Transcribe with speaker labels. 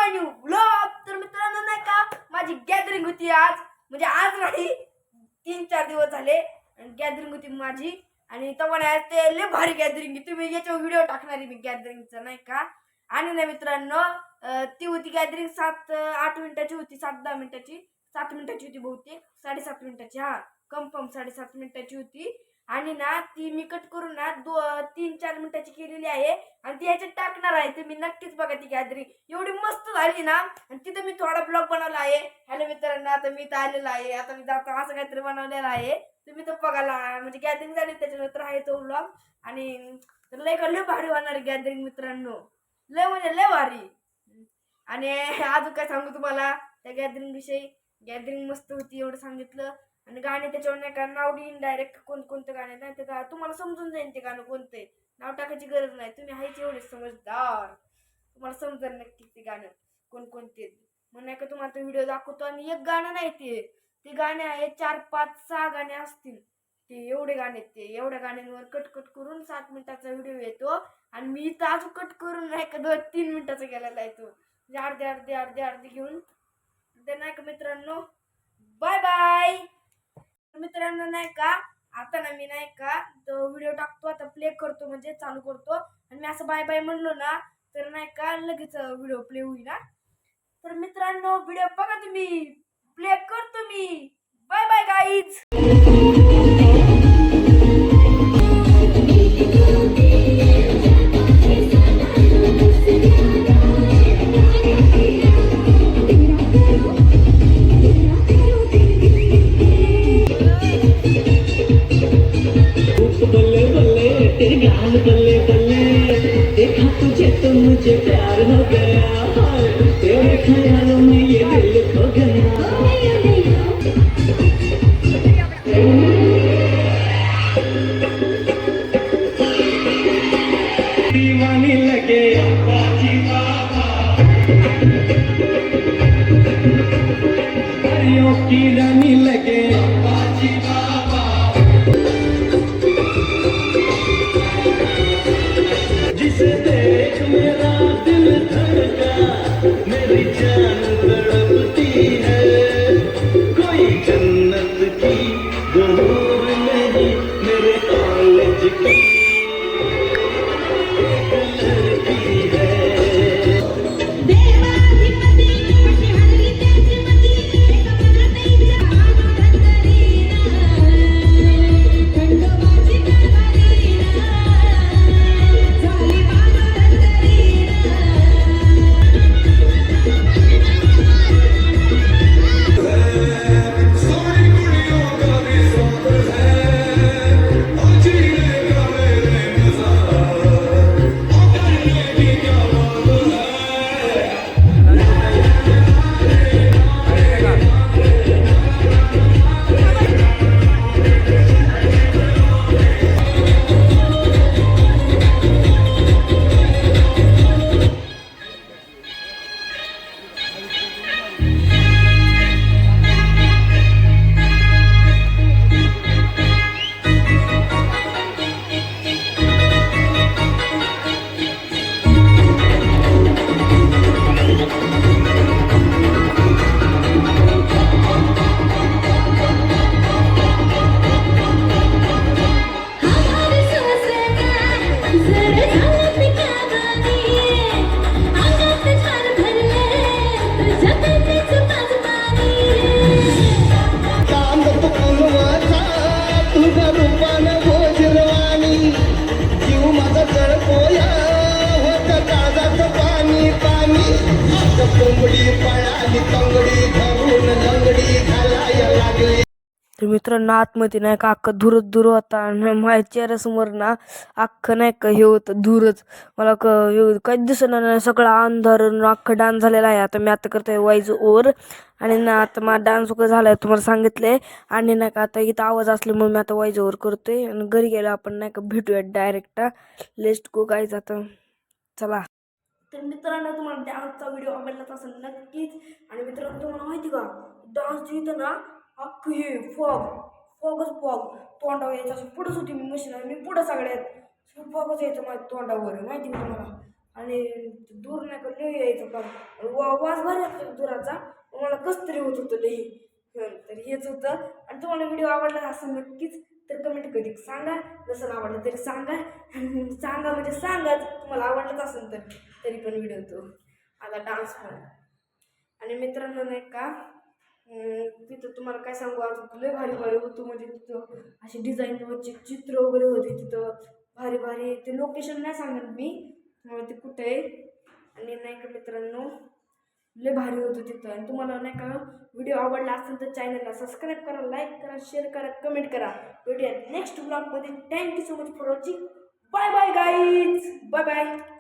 Speaker 1: माय new blog. तर मित्रांनो नाही का माझी गॅदरिंग होती आज, म्हणजे आज नाही 3-4 दिवस झाले गॅदरिंग होती माझी. आणि तेव्हा ते लय भारी गॅदरिंग, तुम्ही याच्यावर व्हिडिओ टाकणार आहे मी गॅदरिंगचा नाही का. आणि ना मित्रांनो ती होती गॅदरिंग 7-8 मिनिटाची होती, 7-10 मिनिटाची, 7 मिनिटाची होती बहुतेक, 7.5 मिनिटाची, हा कन्फर्म 7.5 मिनिटाची होती. आणि ना ती मी कट करून ना 3-4 मिनिटाची केलेली आहे आणि ती याच्यात टाकणार आहे. तुम्ही नक्कीच बघा ती गॅदरिंग एवढी मस्त झाली ना. आणि तिथं मी थोडा ब्लॉग बनवला आहे. हॅलो मित्रांनो, आता मी तर आलेला आहे, आता मी जातो असं काहीतरी बनवलेलं आहे, तुम्ही तर बघायला. म्हणजे गॅदरिंग झाली त्याच्यानंतर आहे तो ब्लॉग. आणि लय भारी होणार गॅदरिंग मित्रांनो, लय म्हणजे लय भारी. आणि अजून काय सांगू तुम्हाला त्या गॅदरिंग विषयी. गॅदरिंग मस्त होती एवढं सांगितलं. आणि गाणे त्याच्यावर नाही का नाव इनडायरेक्ट कोणते गाणे नाही ते तुम्हाला समजून जाईल ते गाणं कोणते, नाव टाकायची गरज नाही, तुम्ही आहेच एवढे समजदार, तुम्हाला समजेल नक्की ते गाणं कोणते. मग नाही का तुम्हाला तो व्हिडिओ दाखवतो. आणि एक गाणं नाही ते गाणे आहे 4-5-6 गाणे असतील ते, एवढे गाणे ते, एवढ्या गाण्यांवर कट करून 7 मिनिटाचा व्हिडिओ येतो. आणि मी तर अजून कट करून नाही का 2-3 मिनिटाचा गेलेला आहे तो, म्हणजे अर्धे घेऊन. ते नाही का मित्रांनो, बाय बाय. मित्रांनो नाही का आता ना मी नाही का तो व्हिडिओ टाकतो, आता प्ले करतो म्हणजे चालू करतो. आणि मी असं बाय बाय म्हणलो ना तर नाही का लगेच व्हिडिओ प्ले होईल ना. तर मित्रांनो व्हिडिओ बघा तुम्ही, प्ले करतो मी. Bye bye guys.
Speaker 2: बल्ले बल्ले देखा तुझे तो मुझे प्यार हो गया, तेरे ख्यालों में ये दिल खो गया. दीवानी लगे परियों की रानी लगे. जिसे देख मेरा दिल धड़का, मेरी जान तड़पती है. कोई जन्नत की दूर नहीं, मेरे कॉलेज की लड़की है.
Speaker 1: तर मित्रांनो आतमध्ये नाही का अख्खं धूर होता. आणि माझ्या चेहऱ्यासमोर ना अख्खं नाही का हे होतं धूरच. मला काहीच दिसणार नाही, सगळं अंधार अख्खं डान्स झालेला आहे. आता मी आता करतोय वाईज ओर. आणि ना आता माझा डान्स वगैरे झालाय तुम्हाला सांगितलंय. आणि नाही का आता इथं आवाज असल्यामुळे मी आता वाईज ओवर करतोय. आणि घरी गेलो आपण नाही का भेटूया डायरेक्ट. लेट्स गो गाईज, आता चला. तर मित्रांनो तुम्हाला डान्सचा व्हिडिओ आवडलाच असेल नक्कीच. आणि मित्रांनो तुम्हाला माहिती का डान्स इथं ना अख्खं हे फॉगच तोंडावर यायचं असं पुढंच होती मी मशीन, आणि मी पुढं सगळ्यात फॉगच यायचं माझ्या तोंडावर, माहिती का तुम्हाला. आणि दूर नाही का लय यायचं फार वास भारी लागतो दुराचा मला कसं तरी होत होतं लई तर हेच होतं आणि तुम्हाला व्हिडिओ आवडला असेल नक्कीच तर कमेंट कधी सांगा जसं आवडलं तरी सांगा सांगा म्हणजे सांगाच तुम्हाला आवडलंच असेल तर तरी पण व्हिडिओ तो आता डान्स पण आणि मित्रांनो नाही का तिथं तुम्हाला काय सांगू आज लय भारी भारी होतं म्हणजे तिथं अशी डिझाईनवरचे चित्र वगैरे होते तिथं भारी भारी ते लोकेशन नाही सांगत मी ते कुठे आहे आणि नाही का मित्रांनो लय भारी होतं तिथं आणि तुम्हाला नाही का व्हिडिओ आवडला असेल तर चॅनलला सबस्क्राईब करा लाईक करा शेअर करा कमेंट करा भेटूया नेक्स्ट ब्लॉगमध्ये thank you so much for watching bye bye guys bye bye